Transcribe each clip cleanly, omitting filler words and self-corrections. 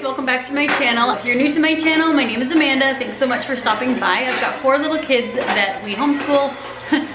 guys, welcome back to my channel. If you're new to my channel, my name is Amanda. Thanks so much for stopping by. I've got 4 little kids that we homeschool.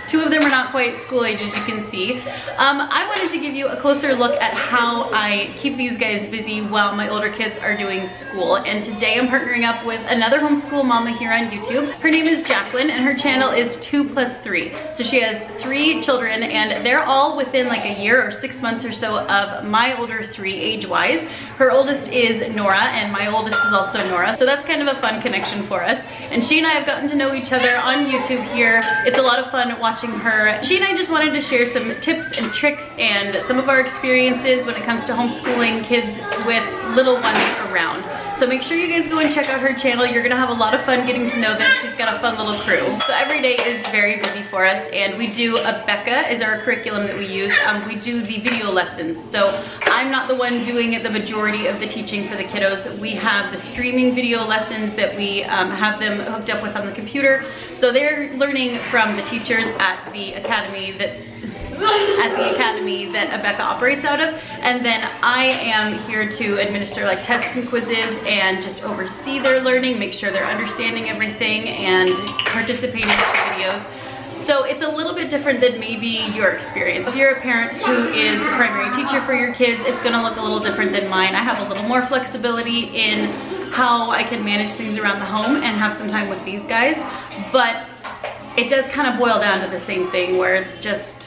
2 of them are not quite school age, as you can see. I wanted to give you a closer look at how I keep these guys busy while my older kids are doing school. And today I'm partnering up with another homeschool mama here on YouTube. Her name is Jacklynn and her channel is 2+3. So she has 3 children and they're all within like a year or 6 months or so of my older 3 age-wise. Her oldest is Nora and my oldest is also Nora. So that's kind of a fun connection for us. And she and I have gotten to know each other on YouTube here. It's a lot of fun watching her. She and I just wanted to share some tips and tricks and some of our experiences when it comes to homeschooling kids with little ones around. So make sure you guys go and check out her channel. You're gonna have a lot of fun getting to know them. She's got a fun little crew. So every day is very busy for us and we do abeka is our curriculum that we use. We do the video lessons. So I'm not the one doing the majority of the teaching for the kiddos. We have the streaming video lessons that we have them hooked up with on the computer. So they're learning from the teachers at the academy that Abeka operates out of, and then I am here to administer like tests and quizzes and just oversee their learning, make sure they're understanding everything and participating in the videos. So it's a little bit different than maybe your experience. If you're a parent who is the primary teacher for your kids, it's gonna look a little different than mine. I have a little more flexibility in how I can manage things around the home and have some time with these guys, but it does kind of boil down to the same thing where it's just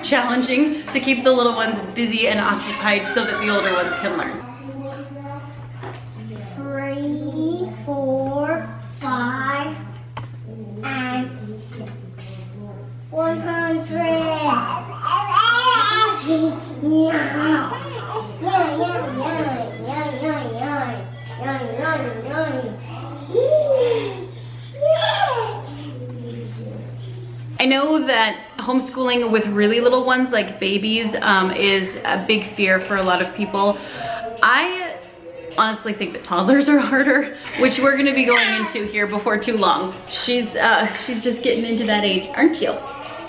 challenging to keep the little ones busy and occupied so that the older ones can learn. 3, 4, 5, and 100. I know that homeschooling with really little ones like babies is a big fear for a lot of people. I honestly think that toddlers are harder, which we're gonna be going into here before too long. She's just getting into that age, aren't you?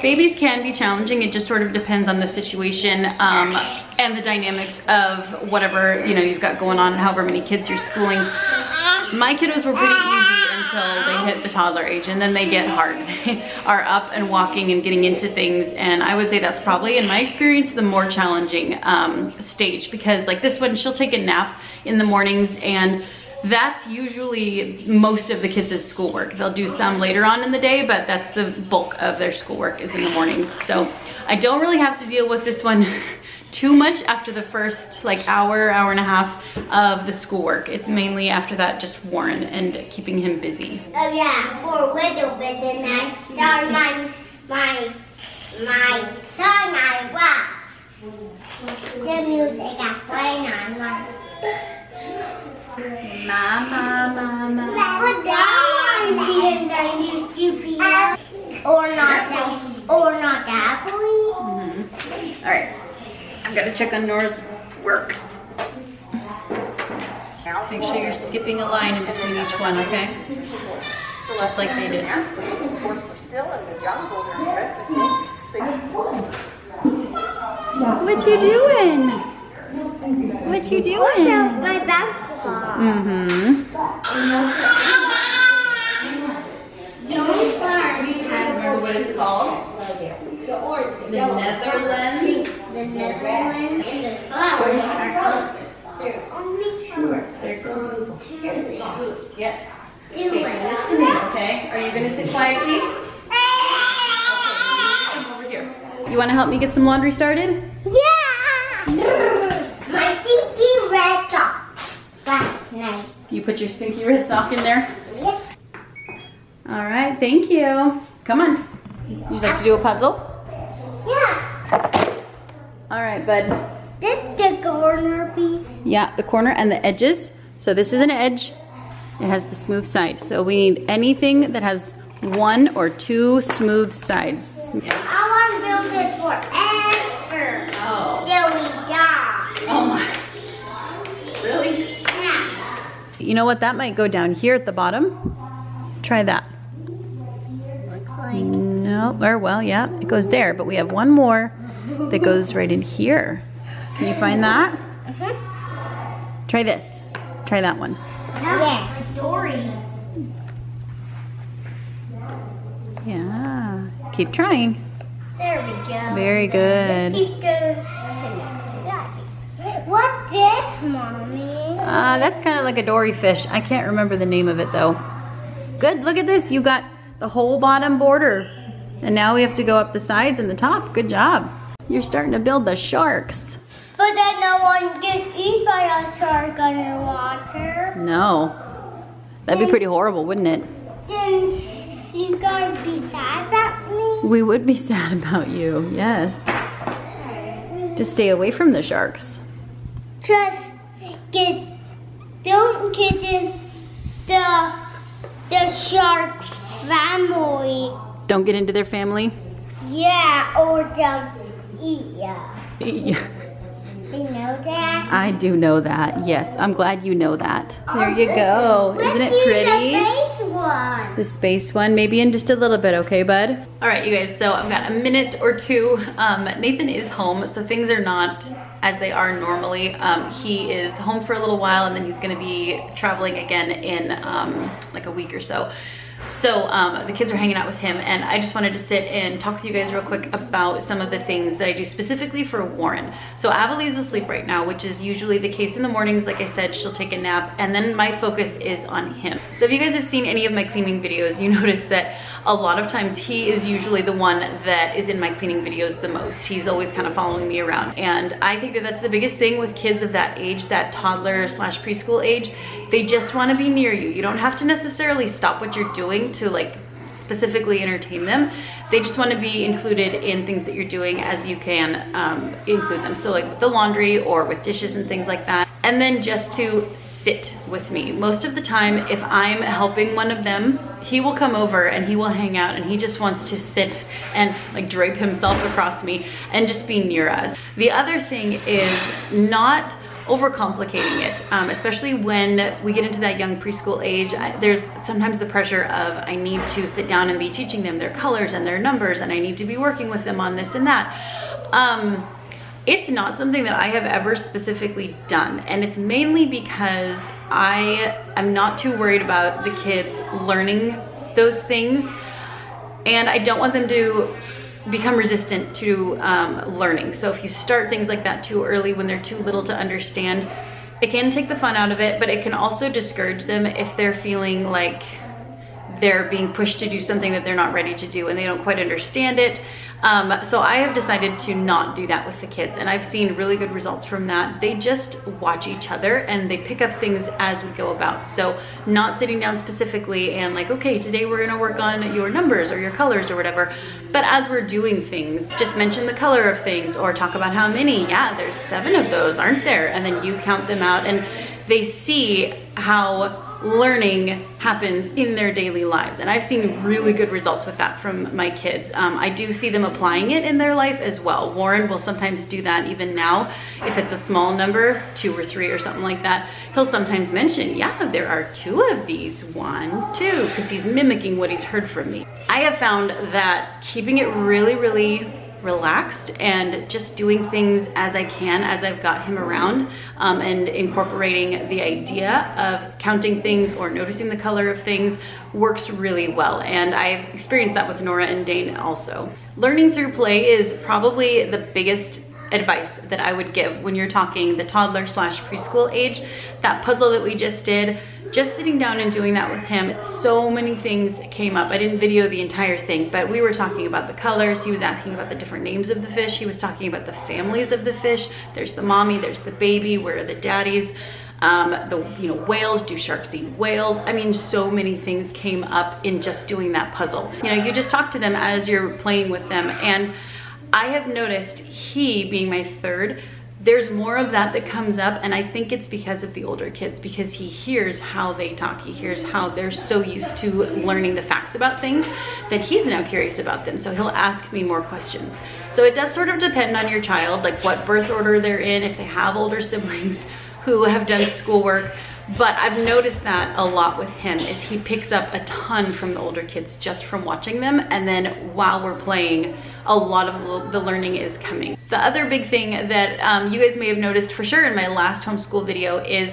Babies can be challenging. It just sort of depends on the situation and the dynamics of whatever you've got going on and however many kids you're schooling. My kiddos were pretty easy until they hit the toddler age, and then they get hard. They are up and walking and getting into things, and I would say that's probably, in my experience, the more challenging stage, because like this one, she'll take a nap in the mornings, and that's usually most of the kids' schoolwork. They'll do some later on in the day, but that's the bulk of their schoolwork is in the mornings. So I don't really have to deal with this one too much after the first like hour and a half of the schoolwork. It's mainly after that just Warren and keeping him busy. Oh yeah, for a little bit, then I start my song I rock. The music I play on my Mama. What that or not that for me? All right. I've got to check on Nora's work. Make sure you're skipping a line in between each one, okay? Just like they did. Of course, we're still in the jungle during arithmetic. What you doing? What you doing? My basketball. Remember what it's called? The Netherlands. The Netherlands and the flowers are houses. They're only flowers. They're two. Yes. Okay, listen to me, okay? Are you going to sit quietly? Okay, come over here. You want to help me get some laundry started? Yeah! My stinky red sock last night. You put your stinky red sock in there? Yep. All right, thank you. Come on. You'd like to do a puzzle? Yeah. All right, bud. This the corner piece. Yeah, the corner and the edges. So this is an edge. It has the smooth side. So we need anything that has 1 or 2 smooth sides. I want to build it forever. Oh. Till we die. Oh my. Really? Yeah. You know what? That might go down here at the bottom. Try that. Looks like. No, or well, yeah, it goes there, but we have one more that goes right in here. Can you find that? Try this. Try that one. Yes. Dory. Yeah. Keep trying. There we go. Very good. This piece goes next to that piece. What's this, Mommy? That's kind of like a dory fish. I can't remember the name of it though. Good, look at this. You got the whole bottom border. And now we have to go up the sides and the top. Good job. You're starting to build the sharks. But then no one gets eaten by a shark underwater. No. That'd be pretty horrible, wouldn't it? Then you guys be sad about me? We would be sad about you, yes. Just stay away from the sharks. Just don't get in the shark family. Don't get into their family? Yeah, or they'll eat ya. Yeah. You know that? I do know that, yes. I'm glad you know that. There you go. Isn't it pretty? The space one. The space one, maybe in just a little bit, okay, bud? All right, you guys, so I've got a minute or two. Nathan is home, so things are not as they are normally. He is home for a little while, and then he's gonna be traveling again in like a week or so. So the kids are hanging out with him, and I just wanted to sit and talk with you guys real quick about some of the things that I do specifically for Warren. So Avalee's asleep right now, which is usually the case in the mornings. Like I said, she'll take a nap, and then my focus is on him. So if you guys have seen any of my cleaning videos, you notice that a lot of times he is usually the one that is in my cleaning videos the most. He's always kind of following me around, and I think that that's the biggest thing with kids of that age, that toddler / preschool age. They just want to be near you. You don't have to necessarily stop what you're doing to like specifically entertain them. They just want to be included in things that you're doing as you can include them. So like with the laundry or with dishes and things like that. And then just to sit with me. Most of the time, if I'm helping one of them, he will come over and he will hang out, and he just wants to sit and like drape himself across me and just be near us. The other thing is not overcomplicating it, especially when we get into that young preschool age. There's sometimes the pressure of I need to sit down and be teaching them their colors and their numbers, and I need to be working with them on this and that. It's not something that I have ever specifically done, and it's mainly because I am not too worried about the kids learning those things, and I don't want them to become resistant to learning. So if you start things like that too early when they're too little to understand, it can take the fun out of it, but it can also discourage them if they're feeling like they're being pushed to do something that they're not ready to do and they don't quite understand it. So I have decided to not do that with the kids, and I've seen really good results from that. They just watch each other and they pick up things as we go about. So not sitting down specifically and like, okay, today we're gonna work on your numbers or your colors or whatever, but as we're doing things, just mention the color of things or talk about how many. Yeah, there's 7 of those, aren't there? And then you count them out, and they see how learning happens in their daily lives, and I've seen really good results with that from my kids. I do see them applying it in their life as well. Warren will sometimes do that even now. If it's a small number, 2 or 3 or something like that, he'll sometimes mention, yeah, there are 2 of these, 1, 2, because he's mimicking what he's heard from me. I have found that keeping it really relaxed and just doing things as I can as I've got him around, and incorporating the idea of counting things or noticing the color of things works really well. And I've experienced that with Nora and Dane also. Learning through play is probably the biggest advice that I would give when you're talking the toddler / preschool age. That puzzle that we just did, just sitting down and doing that with him, so many things came up. I didn't video the entire thing, but we were talking about the colors. He was asking about the different names of the fish. He was talking about the families of the fish. There's the mommy, there's the baby, where are the daddies? The whales, do sharks eat whales? I mean, so many things came up in just doing that puzzle. You just talk to them as you're playing with them, and I have noticed, he being my 3rd, there's more of that comes up, and I think it's because of the older kids, because he hears how they talk, he hears how they're so used to learning the facts about things that he's now curious about them, so he'll ask me more questions. So it does sort of depend on your child, like what birth order they're in, if they have older siblings who have done schoolwork. But I've noticed that a lot with him is he picks up a ton from the older kids just from watching them, and then while we're playing, a lot of the learning is coming. The other big thing that you guys may have noticed for sure in my last homeschool video is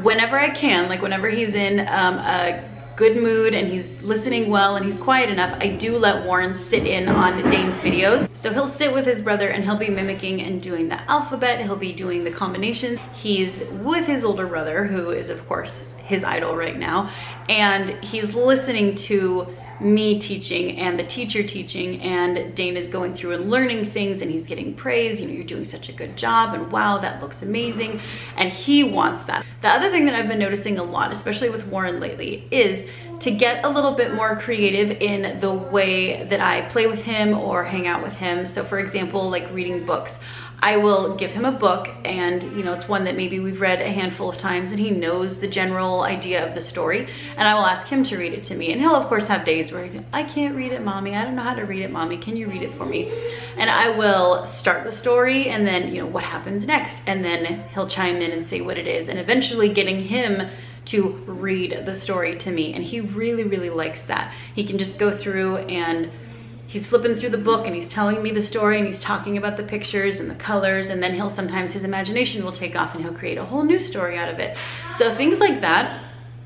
whenever I can, like whenever he's in a good mood and he's listening well and he's quiet enough, I do let Warren sit in on Dane's videos. So he'll sit with his brother and he'll be mimicking and doing the alphabet. He'll be doing the combination. He's with his older brother, who is of course his idol right now. And he's listening to me teaching and the teacher teaching, and Dane is going through and learning things, and he's getting praise. You know, you're doing such a good job, and wow, that looks amazing. And he wants that. The other thing that I've been noticing a lot, especially with Warren lately, is to get a little bit more creative in the way that I play with him or hang out with him. So for example, like reading books. I will give him a book, and you know, it's one that maybe we've read a handful of times and he knows the general idea of the story, and I will ask him to read it to me. And he'll of course have days where he's like, I can't read it, mommy, I don't know how to read it, mommy, can you read it for me? And I will start the story, and then, you know, what happens next, and then he'll chime in and say what it is, and eventually getting him to read the story to me. And he really, really likes that. He can just go through and he's flipping through the book and he's telling me the story and he's talking about the pictures and the colors, and then he'll sometimes, his imagination will take off and he'll create a whole new story out of it. So things like that,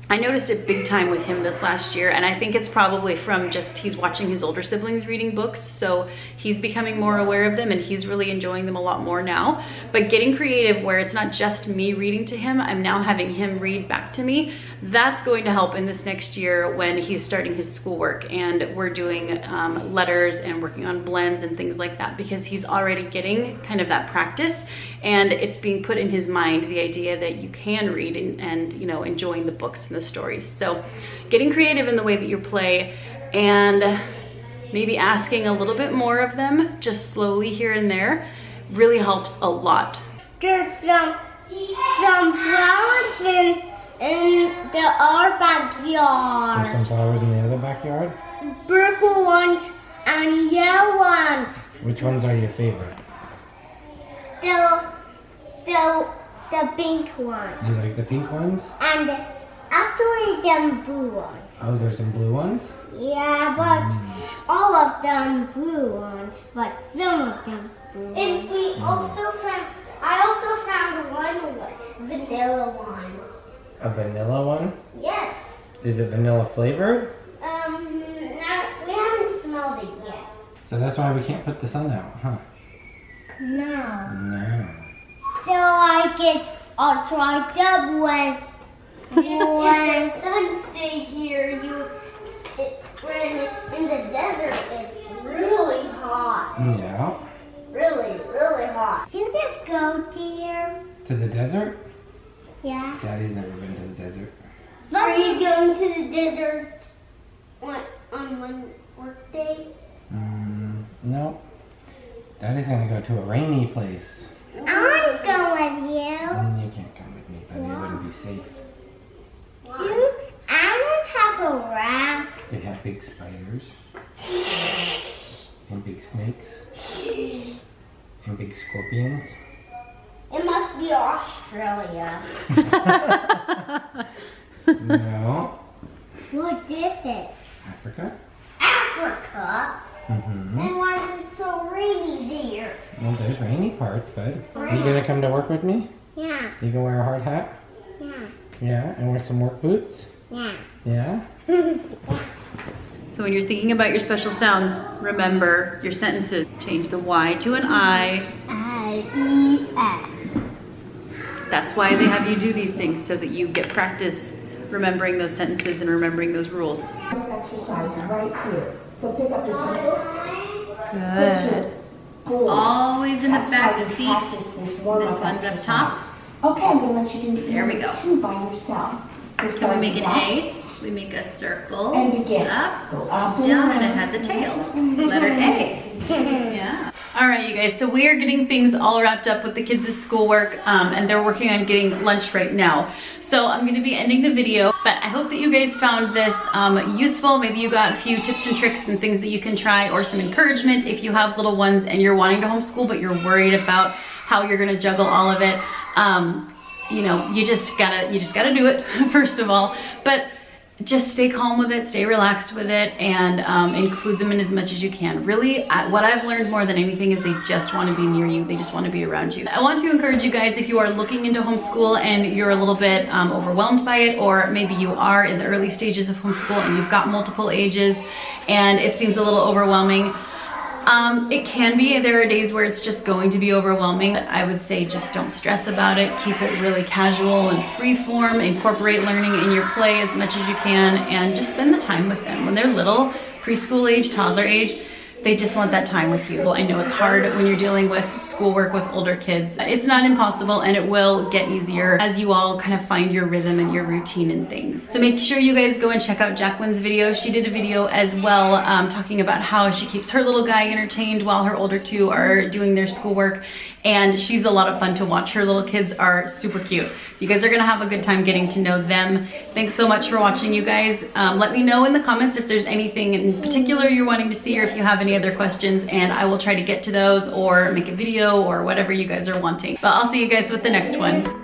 I noticed it big time with him this last year, and I think it's probably from just he's watching his older siblings reading books, so he's becoming more aware of them and he's really enjoying them a lot more now. But getting creative where it's not just me reading to him, I'm now having him read back to me. That's going to help in this next year when he's starting his schoolwork and we're doing letters and working on blends and things like that, because he's already getting kind of that practice, and it's being put in his mind, the idea that you can read and you know, enjoying the books and the stories. So getting creative in the way that you play, and maybe asking a little bit more of them just slowly here and there, really helps a lot. There's some flowers in our backyard. There's some flowers in the other backyard? Purple ones and yellow ones. Which ones are your favorite? The pink ones. You like the pink ones? And actually them blue ones. Oh, there's some blue ones? Yeah, but all of them blue ones, but some of them blue ones. And we also found, I also found one vanilla one. A vanilla one? Yes. Is it vanilla flavored? We haven't smelled it yet. So that's why we can't put the sun out, huh? No. No. So I guess I'll try that when the sun stays here. When in the desert, it's really hot. Yeah. Really, really hot. Can you just go there? To the desert? Yeah. Daddy's never been to the desert. Are you going to the desert on one work day? No. Daddy's gonna go to a rainy place. I'm going with you. You can't come with me, buddy. It wouldn't be safe. You, I don't have a raft. They have big spiders. And big snakes. And big scorpions. It must be Australia. No. What is it? Africa? Africa? Then why is it so rainy there? Well, there's rainy parts, bud. You gonna come to work with me? Yeah. You gonna wear a hard hat? Yeah. Yeah, and wear some work boots? Yeah. Yeah? So when you're thinking about your special sounds, remember your sentences. Change the Y to an I. I-E-S. That's why they have you do these things, so that you get practice remembering those sentences and remembering those rules. Exercise right here. So pick up your pencils. Good. Always in the back seat. This one's up top. Okay, I'm going to let you do There we go. 2 by yourself. So we make an A, we make a circle, And begin. up, Go up down, and and it has a tail. Letter A. Yeah. All right, you guys, so we are getting things all wrapped up with the kids' schoolwork, and they're working on getting lunch right now. So I'm gonna be ending the video, but I hope that you guys found this useful. Maybe you got a few tips and tricks and things that you can try, or some encouragement if you have little ones and you're wanting to homeschool, but you're worried about how you're gonna juggle all of it. You know, you just gotta do it, first of all. But just stay calm with it, stay relaxed with it, and include them in as much as you can. Really, what I've learned more than anything is they just want to be near you. They just want to be around you. I want to encourage you guys, if you are looking into homeschool and you're a little bit overwhelmed by it, or maybe you are in the early stages of homeschool and you've got multiple ages and it seems a little overwhelming. It can be. There are days where it's just going to be overwhelming. I would say just don't stress about it. Keep it really casual and free form. Incorporate learning in your play as much as you can, and just spend the time with them. When they're little, preschool age, toddler age, they just want that time with you. Well, I know it's hard when you're dealing with schoolwork with older kids. It's not impossible, and it will get easier as you all kind of find your rhythm and your routine and things. So make sure you guys go and check out Jacklyn's video. She did a video as well talking about how she keeps her little guy entertained while her older two are doing their schoolwork. And she's a lot of fun to watch. Her little kids are super cute. You guys are gonna have a good time getting to know them. Thanks so much for watching, you guys. Let me know in the comments if there's anything in particular you're wanting to see, or if you have any other questions, and I will try to get to those or make a video or whatever you guys are wanting. But I'll see you guys with the next one.